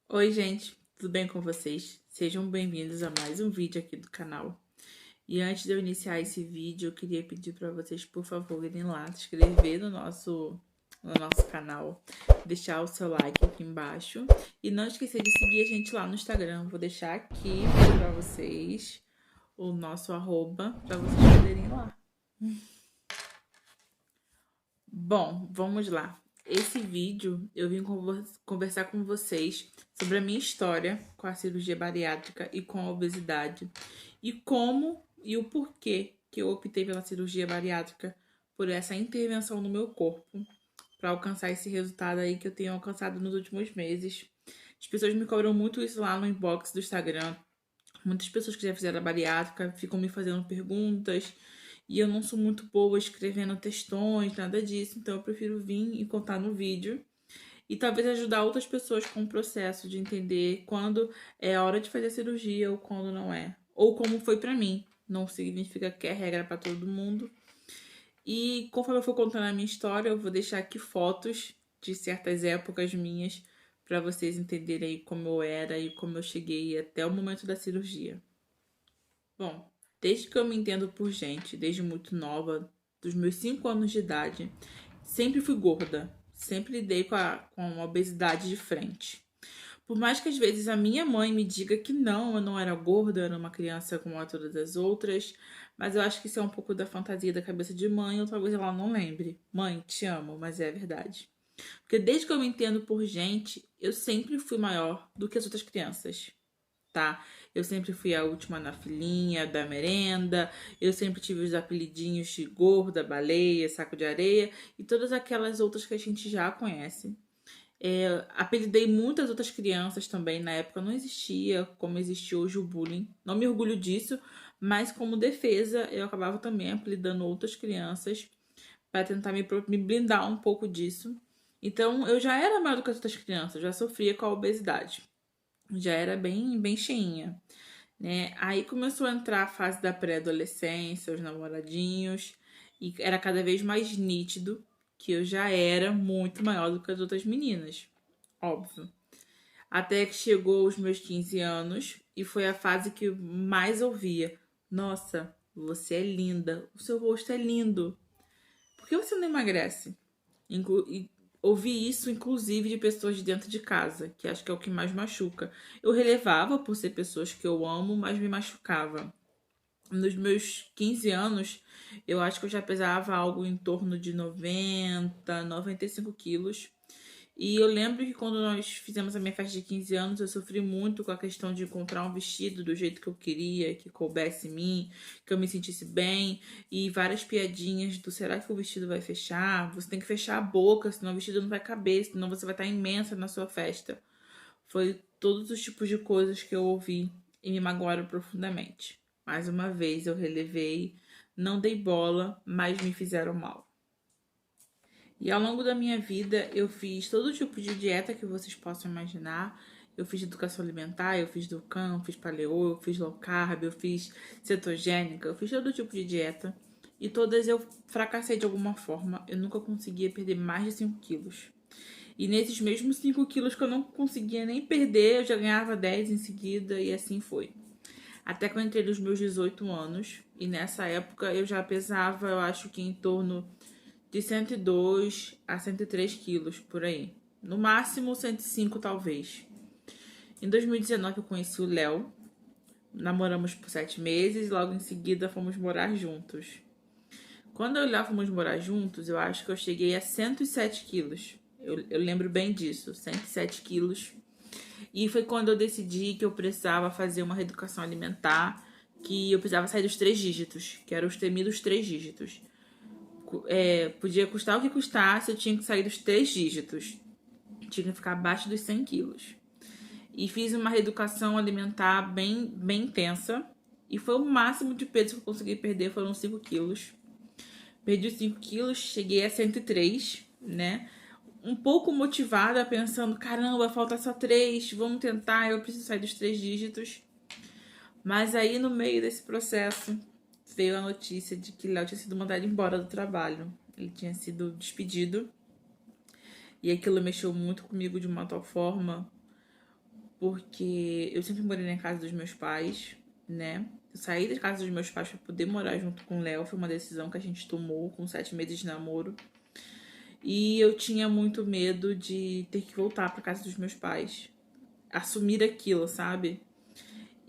Oi, gente, tudo bem com vocês? Sejam bem-vindos a mais um vídeo aqui do canal. E antes de eu iniciar esse vídeo, eu queria pedir para vocês, por favor, irem lá se inscrever no nosso canal, deixar o seu like aqui embaixo e não esquecer de seguir a gente lá no Instagram. Vou deixar aqui para vocês o nosso arroba para vocês poderem ir lá. Bom, vamos lá. Esse vídeo eu vim conversar com vocês sobre a minha história com a cirurgia bariátrica e com a obesidade e como e o porquê que eu optei pela cirurgia bariátrica, por essa intervenção no meu corpo, para alcançar esse resultado aí que eu tenho alcançado nos últimos meses. As pessoas me cobram muito isso lá no inbox do Instagram. Muitas pessoas que já fizeram a bariátrica ficam me fazendo perguntas. E eu não sou muito boa escrevendo textões, nada disso. Então eu prefiro vir e contar no vídeo. E talvez ajudar outras pessoas com o processo de entender quando é a hora de fazer a cirurgia ou quando não é. Ou como foi pra mim. Não significa que é regra pra todo mundo. E conforme eu for contando a minha história, eu vou deixar aqui fotos de certas épocas minhas pra vocês entenderem aí como eu era e como eu cheguei até o momento da cirurgia. Bom, desde que eu me entendo por gente, desde muito nova, dos meus 5 anos de idade, sempre fui gorda. Sempre lidei com a obesidade de frente. Por mais que às vezes a minha mãe me diga que não, eu não era gorda, eu era uma criança como a todas as outras, mas eu acho que isso é um pouco da fantasia da cabeça de mãe, ou talvez ela não lembre. Mãe, te amo, mas é verdade. Porque desde que eu me entendo por gente, eu sempre fui maior do que as outras crianças, tá? Eu sempre fui a última na filinha da merenda, eu sempre tive os apelidinhos de gorda, baleia, saco de areia e todas aquelas outras que a gente já conhece. Apelidei muitas outras crianças também, na época não existia como existe hoje o bullying. Não me orgulho disso, mas como defesa eu acabava também apelidando outras crianças para tentar me blindar um pouco disso. Então eu já era maior do que as outras crianças, já sofria com a obesidade. Já era bem cheinha, né? Aí começou a entrar a fase da pré-adolescência, os namoradinhos, e era cada vez mais nítido que eu já era muito maior do que as outras meninas, óbvio. Até que chegou os meus 15 anos e foi a fase que eu mais ouvia: Nossa, você é linda, o seu rosto é lindo. Por que você não emagrece? E ouvi isso, inclusive, de pessoas de dentro de casa, que acho que é o que mais machuca. Eu relevava por ser pessoas que eu amo, mas me machucava. Nos meus 15 anos, eu acho que eu já pesava algo em torno de 95 quilos. E eu lembro que quando nós fizemos a minha festa de 15 anos, eu sofri muito com a questão de encontrar um vestido do jeito que eu queria, que coubesse em mim, que eu me sentisse bem, e várias piadinhas do será que o vestido vai fechar? Você tem que fechar a boca, senão o vestido não vai caber, senão você vai estar imensa na sua festa. Foi todos os tipos de coisas que eu ouvi e me magoaram profundamente. Mais uma vez eu relevei, não dei bola, mas me fizeram mal. E ao longo da minha vida eu fiz todo tipo de dieta que vocês possam imaginar. Eu fiz educação alimentar, eu fiz Ducan, eu fiz paleo, eu fiz low carb, eu fiz cetogênica, eu fiz todo tipo de dieta. E todas eu fracassei de alguma forma. Eu nunca conseguia perder mais de 5 quilos. E nesses mesmos 5 quilos que eu não conseguia nem perder, eu já ganhava 10 em seguida e assim foi. Até que eu entrei nos meus 18 anos. E nessa época eu já pesava, eu acho que em torno de 102 a 103 quilos, por aí. No máximo 105, talvez. Em 2019 eu conheci o Léo. Namoramos por 7 meses e logo em seguida fomos morar juntos. Quando eu e o Léo fomos morar juntos, eu acho que eu cheguei a 107 quilos. Eu lembro bem disso, 107 quilos. E foi quando eu decidi que eu precisava fazer uma reeducação alimentar, que eu precisava sair dos 3 dígitos, que eram os temidos 3 dígitos. Podia custar o que custasse, eu tinha que sair dos 3 dígitos. Tinha que ficar abaixo dos 100 quilos. E fiz uma reeducação alimentar bem intensa. E foi o máximo de peso que eu consegui perder, foram 5 quilos. Perdi os 5 quilos, cheguei a 103, né? Um pouco motivada, pensando, caramba, falta só 3, vamos tentar, eu preciso sair dos 3 dígitos. Mas aí, no meio desse processo, veio a notícia de que Léo tinha sido mandado embora do trabalho. Ele tinha sido despedido. E aquilo mexeu muito comigo de uma tal forma, porque eu sempre morei na casa dos meus pais, né? Eu saí da casa dos meus pais pra poder morar junto com o Léo. Foi uma decisão que a gente tomou com 7 meses de namoro. E eu tinha muito medo de ter que voltar pra casa dos meus pais. Assumir aquilo, sabe?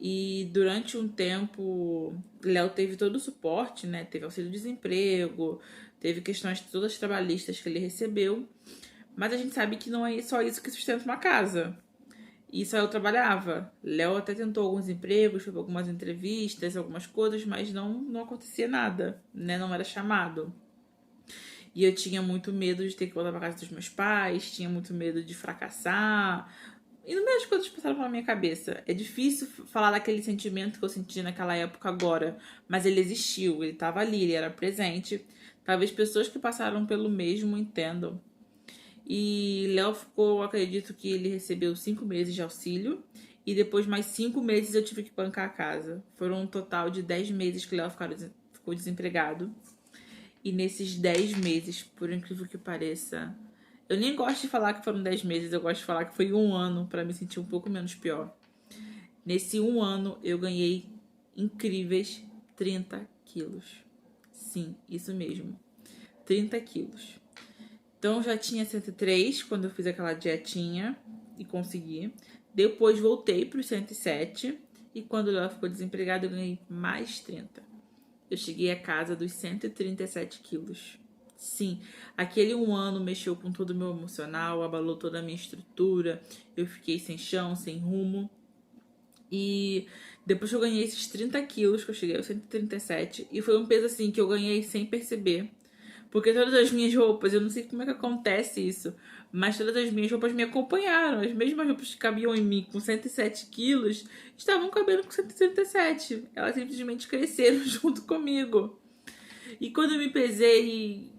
E durante um tempo, Léo teve todo o suporte, né? Teve auxílio-desemprego, teve questões todas trabalhistas que ele recebeu. Mas a gente sabe que não é só isso que sustenta uma casa. E só eu trabalhava. Léo até tentou alguns empregos, fez algumas entrevistas, algumas coisas, mas não acontecia nada, né? Não era chamado. E eu tinha muito medo de ter que voltar pra casa dos meus pais, tinha muito medo de fracassar. Inúmeras coisas passaram pela minha cabeça. É difícil falar daquele sentimento que eu senti naquela época agora, mas ele existiu, ele estava ali, ele era presente. Talvez pessoas que passaram pelo mesmo entendam. E Léo ficou, acredito que ele recebeu 5 meses de auxílio. E depois mais 5 meses eu tive que bancar a casa. Foram um total de 10 meses que Léo ficou desempregado. E nesses 10 meses, por incrível que pareça, eu nem gosto de falar que foram 10 meses, eu gosto de falar que foi um ano para me sentir um pouco menos pior. Nesse um ano eu ganhei incríveis 30 quilos. Sim, isso mesmo. 30 quilos. Então já tinha 103 quando eu fiz aquela dietinha e consegui. Depois voltei para os 107 e quando ela ficou desempregada eu ganhei mais 30. Eu cheguei à casa dos 137 quilos. Sim, aquele um ano mexeu com todo o meu emocional, abalou toda a minha estrutura. Eu fiquei sem chão, sem rumo. E depois que eu ganhei esses 30 quilos, que eu cheguei aos 137, e foi um peso assim que eu ganhei sem perceber. Porque todas as minhas roupas, eu não sei como é que acontece isso, mas todas as minhas roupas me acompanharam. As mesmas roupas que cabiam em mim com 107 quilos estavam cabendo com 137. Elas simplesmente cresceram junto comigo. E quando eu me pesei,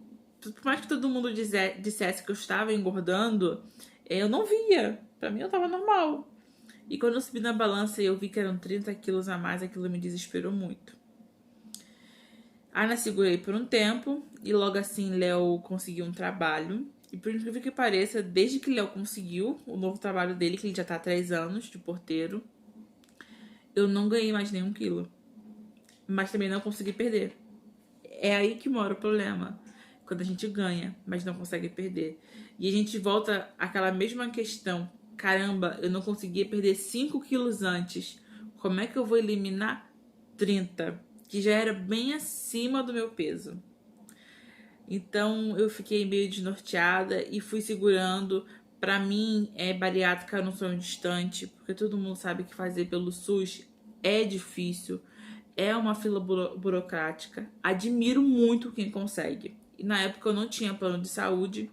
por mais que todo mundo dissesse que eu estava engordando, eu não via. Pra mim eu tava normal. E quando eu subi na balança e eu vi que eram 30 quilos a mais, aquilo me desesperou muito. Aí eu segurei por um tempo e logo assim Léo conseguiu um trabalho. E por incrível que pareça, desde que Léo conseguiu o novo trabalho dele, que ele já tá há 3 anos de porteiro, eu não ganhei mais nenhum quilo. Mas também não consegui perder. É aí que mora o problema. Quando a gente ganha, mas não consegue perder. E a gente volta àquela mesma questão. Caramba, eu não conseguia perder 5 quilos antes. Como é que eu vou eliminar 30? Que já era bem acima do meu peso. Então eu fiquei meio desnorteada e fui segurando. Pra mim, bariátrica não sonho distante, porque todo mundo sabe que fazer pelo SUS é difícil, é uma fila burocrática. Admiro muito quem consegue. E na época eu não tinha plano de saúde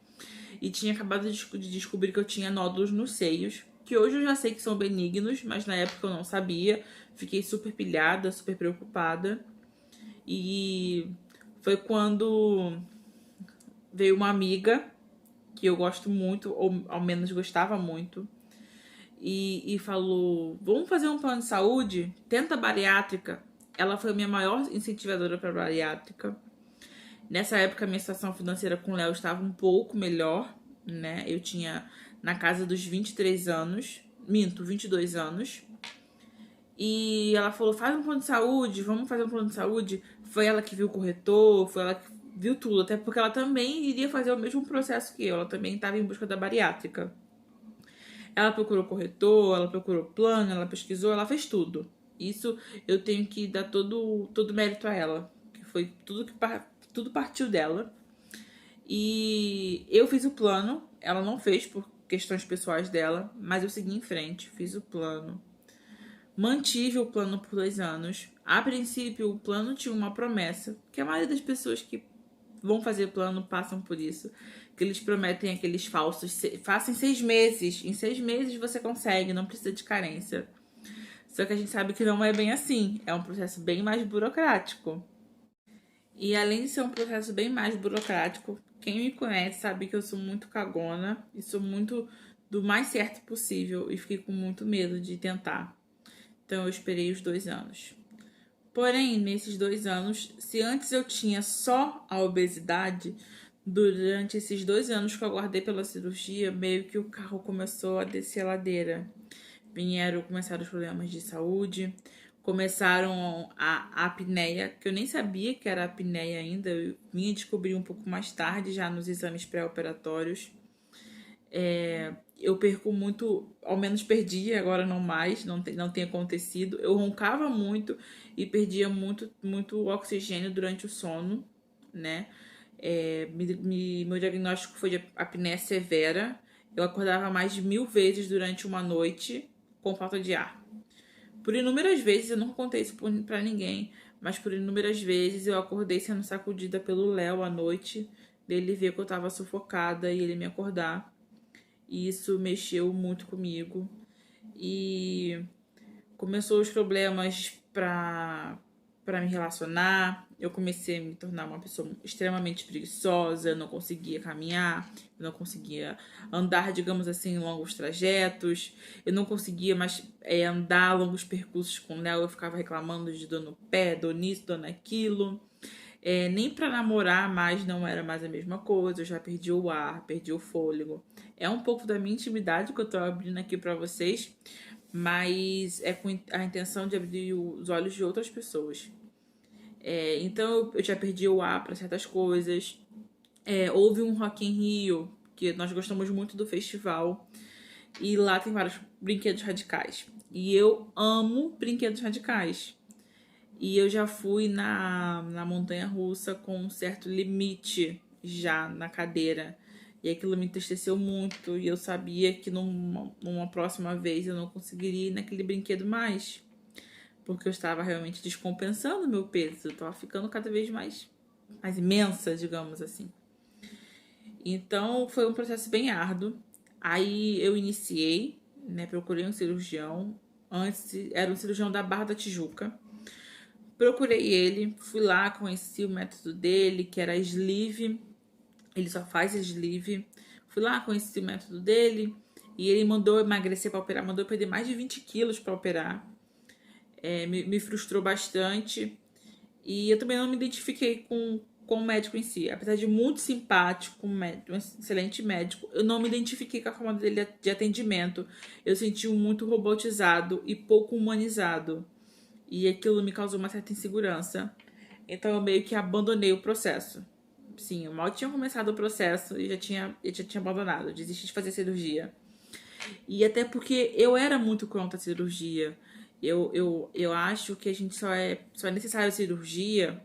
e tinha acabado de descobrir que eu tinha nódulos nos seios, que hoje eu já sei que são benignos, mas na época eu não sabia. Fiquei super pilhada, super preocupada. E foi quando veio uma amiga que eu gosto muito, ou ao menos gostava muito, e falou: vamos fazer um plano de saúde? Tenta bariátrica. Ela foi a minha maior incentivadora para bariátrica. Nessa época, a minha situação financeira com o Léo estava um pouco melhor, né? Eu tinha na casa dos 23 anos, 22 anos. E ela falou: faz um plano de saúde, vamos fazer um plano de saúde. Foi ela que viu o corretor, foi ela que viu tudo, até porque ela também iria fazer o mesmo processo que eu, ela também estava em busca da bariátrica. Ela procurou corretor, ela procurou plano, ela pesquisou, ela fez tudo. Isso eu tenho que dar todo mérito a ela, que foi tudo partiu dela. E eu fiz o plano, ela não fez por questões pessoais dela, mas eu segui em frente, fiz o plano. Mantive o plano por 2 anos. A princípio, o plano tinha uma promessa, que a maioria das pessoas que vão fazer plano passam por isso, que eles prometem aqueles falsos, faça em 6 meses, em 6 meses você consegue, não precisa de carência. Só que a gente sabe que não é bem assim, é um processo bem mais burocrático. E além de ser um processo bem mais burocrático, quem me conhece sabe que eu sou muito cagona e sou muito do mais certo possível e fiquei com muito medo de tentar. Então eu esperei os 2 anos. Porém, nesses 2 anos, se antes eu tinha só a obesidade, Durante esses 2 anos que eu aguardei pela cirurgia, meio que o carro começou a descer a ladeira. Começaram os problemas de saúde, começaram a apneia, que eu nem sabia que era apneia ainda, eu vinha descobrir um pouco mais tarde, já nos exames pré-operatórios. Eu perco muito, ao menos perdi, agora não mais, não tem acontecido. Eu roncava muito e perdia muito oxigênio durante o sono, né? Meu diagnóstico foi de apneia severa. Eu acordava mais de 1000 vezes durante uma noite com falta de ar. Por inúmeras vezes, eu nunca contei isso pra ninguém, mas por inúmeras vezes eu acordei sendo sacudida pelo Léo à noite, dele ver que eu tava sufocada e ele me acordar. E isso mexeu muito comigo. E começou os problemas para me relacionar. Eu comecei a me tornar uma pessoa extremamente preguiçosa, eu não conseguia caminhar, eu não conseguia andar, digamos assim, longos trajetos, eu não conseguia mais andar longos percursos com o Léo, eu ficava reclamando de dor no pé, dor nisso, dor naquilo. Nem para namorar mais não era mais a mesma coisa, eu já perdi o ar, perdi o fôlego. É um pouco da minha intimidade que eu tô abrindo aqui para vocês, mas é com a intenção de abrir os olhos de outras pessoas. Então eu já perdi o ar para certas coisas. Houve um Rock in Rio, que nós gostamos muito do festival, e lá tem vários brinquedos radicais. E eu amo brinquedos radicais. E eu já fui na montanha russa com um certo limite já na cadeira. E aquilo me entristeceu muito. E eu sabia que numa próxima vez eu não conseguiria ir naquele brinquedo mais. Porque eu estava realmente descompensando o meu peso. Eu estava ficando cada vez mais imensa, digamos assim. Então foi um processo bem árduo. Aí eu iniciei, né? Procurei um cirurgião. Antes era um cirurgião da Barra da Tijuca. Procurei ele, fui lá, conheci o método dele, que era sleeve. Ele só faz sleeve. Fui lá, conheci o método dele. E ele mandou emagrecer para operar, mandou perder mais de 20 quilos para operar. Me frustrou bastante. E eu também não me identifiquei com o médico em si. Apesar de muito simpático, um excelente médico, eu não me identifiquei com a forma dele de atendimento. Eu senti um muito robotizado e pouco humanizado. E aquilo me causou uma certa insegurança. Então eu meio que abandonei o processo. Sim, eu mal tinha começado o processo e já tinha abandonado. Eu desisti de fazer cirurgia. E até porque eu era muito contra a cirurgia. Eu acho que a gente só é necessário cirurgia,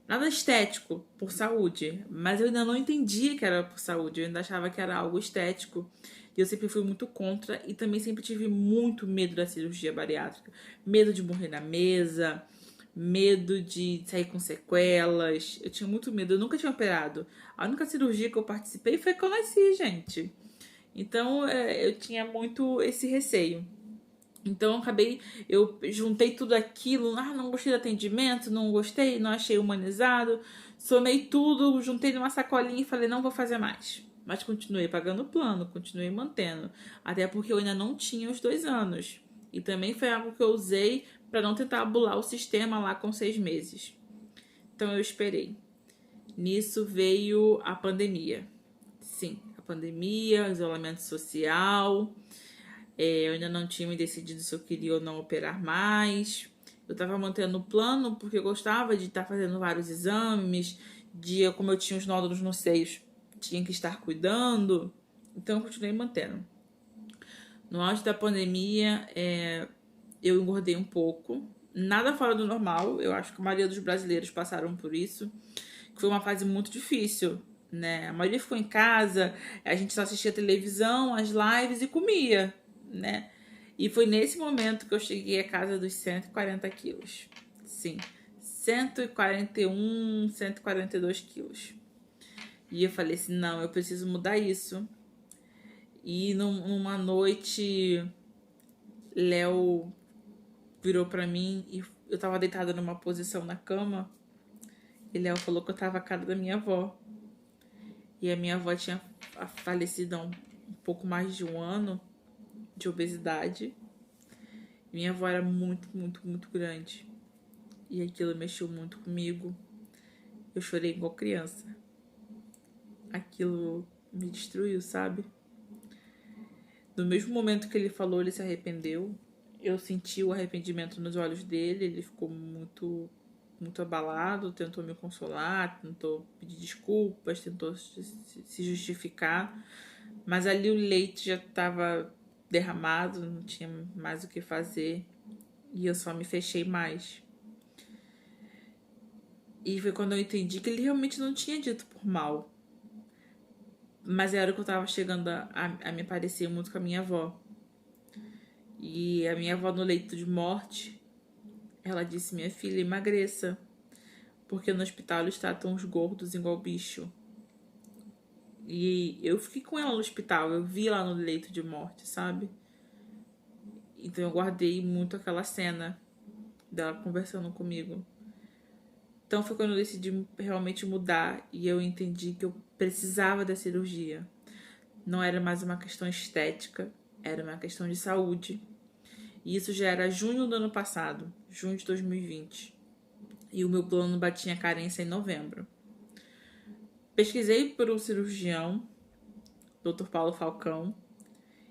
nada estético, por saúde. Mas eu ainda não entendia que era por saúde. Eu ainda achava que era algo estético. E eu sempre fui muito contra e também sempre tive muito medo da cirurgia bariátrica. Medo de morrer na mesa, medo de sair com sequelas. Eu tinha muito medo. Eu nunca tinha operado. A única cirurgia que eu participei foi que eu nasci, gente. Então eu tinha muito esse receio. Então eu juntei tudo aquilo, não gostei do atendimento, não gostei, não achei humanizado, somei tudo, juntei numa sacolinha e falei, não vou fazer mais. Mas continuei pagando o plano, continuei mantendo, até porque eu ainda não tinha os 2 anos. E também foi algo que eu usei para não tentar abular o sistema lá com 6 meses. Então eu esperei. Nisso veio a pandemia. Sim, a pandemia, o isolamento social. Eu ainda não tinha me decidido se eu queria ou não operar mais. Eu estava mantendo o plano porque eu gostava de estar fazendo vários exames, como eu tinha os nódulos nos seios, tinha que estar cuidando. Então eu continuei mantendo. No auge da pandemia, eu engordei um pouco. Nada fora do normal. Eu acho que a maioria dos brasileiros passaram por isso. Que foi uma fase muito difícil, né? A maioria ficou em casa, a gente só assistia televisão, as lives e comia, né? E foi nesse momento que eu cheguei à casa dos 140 quilos. Sim, 141, 142 quilos. E eu falei assim, não, eu preciso mudar isso. E numa noite, Léo virou pra mim e eu tava deitada numa posição na cama. E Léo falou que eu tava a cara da minha avó. E a minha avó tinha falecido há um pouco mais de um ano de obesidade. Minha avó era muito, muito, muito grande. E aquilo mexeu muito comigo. Eu chorei igual criança. aquilo me destruiu, sabe? No mesmo momento que ele falou, ele se arrependeu. Eu senti o arrependimento nos olhos dele, ele ficou muito abalado, tentou me consolar, tentou pedir desculpas, tentou se justificar, mas ali o leite já estava derramado, não tinha mais o que fazer e eu só me fechei mais. E foi quando eu entendi que ele realmente não tinha dito por mal, mas era o que eu tava chegando a me parecer muito com a minha avó. E a minha avó no leito de morte, ela disse: minha filha, emagreça, porque no hospital eles tratam os gordos igual bicho. E eu fiquei com ela no hospital, eu vi lá no leito de morte, sabe? Então eu guardei muito aquela cena dela conversando comigo. Então foi quando eu decidi realmente mudar e eu entendi que eu precisava da cirurgia. Não era mais uma questão estética, era uma questão de saúde. E isso já era junho do ano passado, junho de 2020. E o meu plano batia carência em novembro. Pesquisei por um cirurgião, Dr. Paulo Falcão,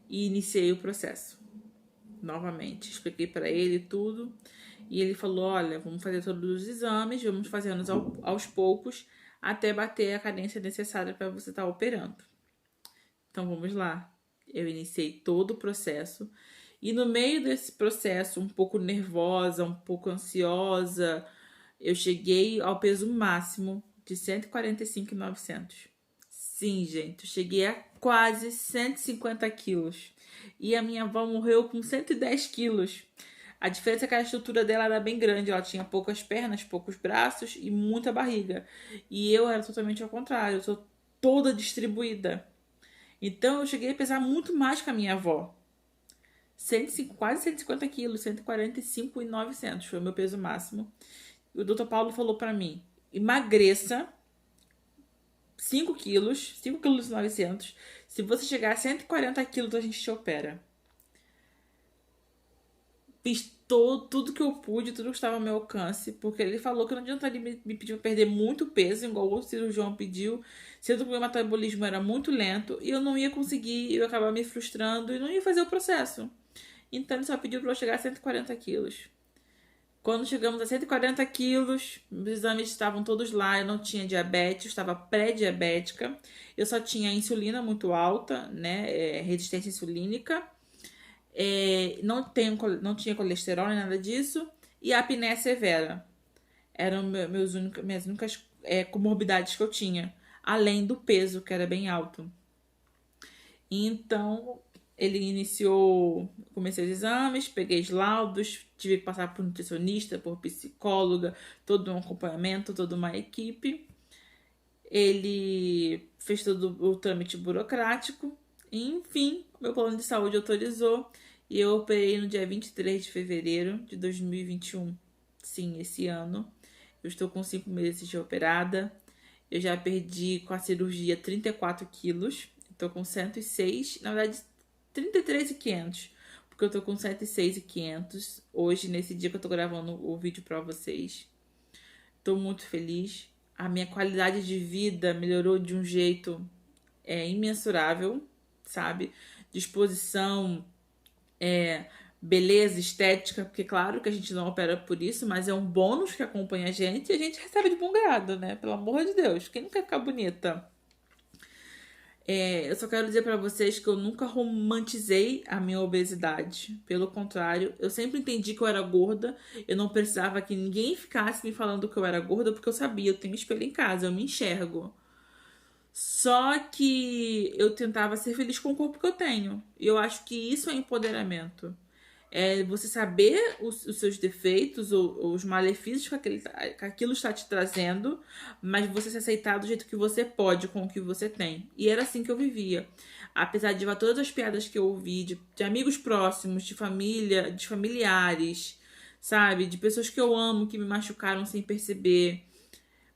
e iniciei o processo. Novamente, expliquei para ele tudo. E ele falou: olha, vamos fazer todos os exames, vamos fazendo aos poucos até bater a cadência necessária para você estar operando. Então vamos lá. Eu iniciei todo o processo. E no meio desse processo, um pouco nervosa, um pouco ansiosa, eu cheguei ao peso máximo de 145,900. Sim, gente, eu cheguei a quase 150 quilos. E a minha avó morreu com 110 quilos. A diferença é que a estrutura dela era bem grande. Ela tinha poucas pernas, poucos braços e muita barriga. E eu era totalmente ao contrário. Eu sou toda distribuída. Então eu cheguei a pesar muito mais que a minha avó. 105, quase 150 quilos, 145,900 foi o meu peso máximo. E o Dr. Paulo falou pra mim: emagreça 5 quilos, 5,9 kg. Se você chegar a 140 quilos, a gente te opera. Fiz tudo que eu pude, tudo que estava ao meu alcance, porque ele falou que não adiantaria me pedir para perder muito peso, igual o cirurgião pediu, sendo que o meu metabolismo era muito lento e eu não ia conseguir, eu ia acabar me frustrando e não ia fazer o processo. Então ele só pediu para eu chegar a 140 quilos. Quando chegamos a 140 quilos, os exames estavam todos lá, eu não tinha diabetes, estava pré-diabética, eu só tinha insulina muito alta, né, resistência insulínica, não tinha colesterol nem nada disso, e a apneia severa. Eram minhas únicas comorbidades que eu tinha, além do peso, que era bem alto. Então, ele iniciou, comecei os exames, peguei os laudos, tive que passar por nutricionista, por psicóloga, todo um acompanhamento, toda uma equipe. Ele fez todo o trâmite burocrático, e, enfim, meu plano de saúde autorizou e eu operei no dia 23 de fevereiro de 2021. Sim, esse ano. Eu estou com 5 meses de operada. Eu já perdi com a cirurgia 34 quilos. Estou com 106, na verdade 33,500, porque eu tô com 106,500 hoje, nesse dia que eu tô gravando o vídeo pra vocês. Tô muito feliz. A minha qualidade de vida melhorou de um jeito imensurável, sabe? Disposição, beleza, estética, porque claro que a gente não opera por isso, mas é um bônus que acompanha a gente e a gente recebe de bom grado, né? Pelo amor de Deus, quem não quer ficar bonita? Eu só quero dizer pra vocês que eu nunca romantizei a minha obesidade. Pelo contrário, eu sempre entendi que eu era gorda. Eu não precisava que ninguém ficasse me falando que eu era gorda, porque eu sabia, eu tenho espelho em casa, eu me enxergo. Só que eu tentava ser feliz com o corpo que eu tenho. E eu acho que isso é empoderamento. É você saber os seus defeitos ou os malefícios que aquilo está te trazendo, mas você se aceitar do jeito que você pode com o que você tem. E era assim que eu vivia. Apesar de todas as piadas que eu ouvi de amigos próximos, de família, de familiares, sabe? De pessoas que eu amo que me machucaram sem perceber.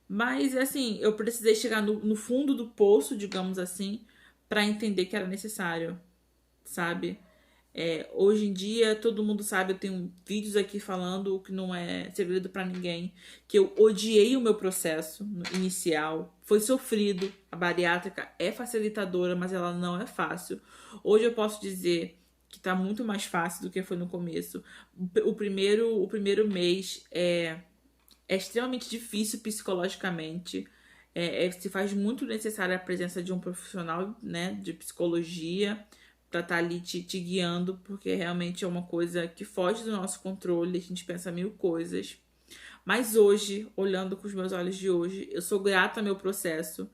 Mas assim, eu precisei chegar no fundo do poço, digamos assim, para entender que era necessário, sabe? Hoje em dia, todo mundo sabe, eu tenho vídeos aqui falando, o que não é segredo pra ninguém, que eu odiei o meu processo inicial. Foi sofrido. A bariátrica é facilitadora, mas ela não é fácil. Hoje eu posso dizer que tá muito mais fácil do que foi no começo. O primeiro mês é extremamente difícil psicologicamente. Se faz muito necessária a presença de um profissional, né, de psicologia para estar ali te guiando, porque realmente é uma coisa que foge do nosso controle, a gente pensa mil coisas. Mas hoje, olhando com os meus olhos de hoje, eu sou grata ao meu processo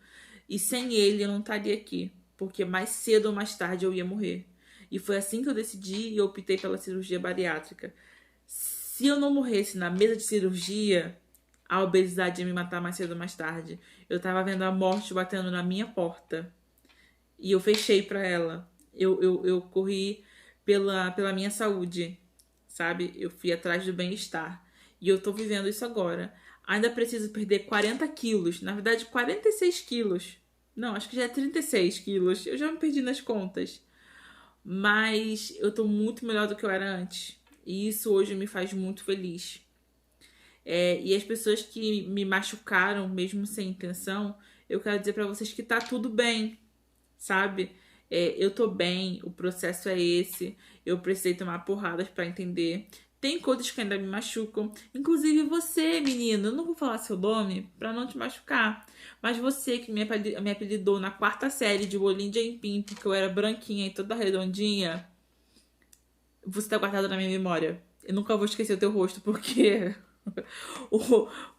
e sem ele eu não estaria aqui, porque mais cedo ou mais tarde eu ia morrer. E foi assim que eu decidi e optei pela cirurgia bariátrica. Se eu não morresse na mesa de cirurgia, a obesidade ia me matar mais cedo ou mais tarde. Eu tava vendo a morte batendo na minha porta. E eu fechei pra ela. Eu corri pela minha saúde, sabe? Eu fui atrás do bem-estar. E eu tô vivendo isso agora. Ainda preciso perder 40 quilos. Na verdade, 46 quilos. Não, acho que já é 36 quilos. Eu já me perdi nas contas. Mas eu tô muito melhor do que eu era antes. E isso hoje me faz muito feliz. E as pessoas que me machucaram, mesmo sem intenção, eu quero dizer pra vocês que tá tudo bem, sabe? Eu tô bem, o processo é esse. Eu precisei tomar porradas pra entender. Tem coisas que ainda me machucam. Inclusive você, menino. Eu não vou falar seu nome pra não te machucar. Mas você que me apelidou na 4ª série de Bolinho de Aipim, porque eu era branquinha e toda redondinha. Você tá guardado na minha memória. Eu nunca vou esquecer o teu rosto, porque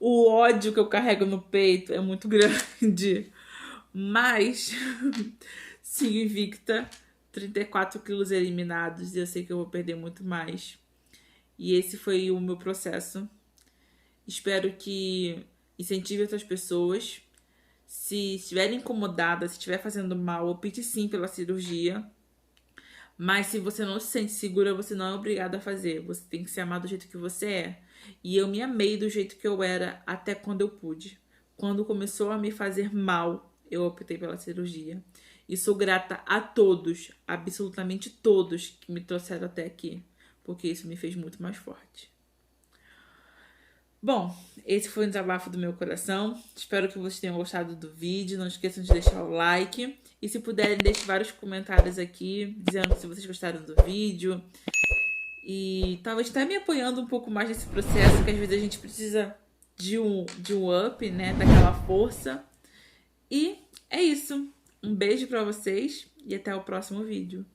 o ódio que eu carrego no peito é muito grande. Mas sigo invicta, 34 quilos eliminados, e eu sei que eu vou perder muito mais. E esse foi o meu processo. Espero que incentive outras pessoas. Se estiver incomodada, se estiver fazendo mal, opte sim pela cirurgia. Mas se você não se sente segura, você não é obrigada a fazer. Você tem que se amar do jeito que você é. E eu me amei do jeito que eu era até quando eu pude. Quando começou a me fazer mal, eu optei pela cirurgia. E sou grata a todos, absolutamente todos, que me trouxeram até aqui. Porque isso me fez muito mais forte. Bom, esse foi o desabafo do meu coração. Espero que vocês tenham gostado do vídeo. Não esqueçam de deixar o like. E se puderem, deixe vários comentários aqui, dizendo se vocês gostaram do vídeo. E talvez até me apoiando um pouco mais nesse processo, que às vezes a gente precisa de um up, né? Daquela força. E é isso. Um beijo pra vocês e até o próximo vídeo.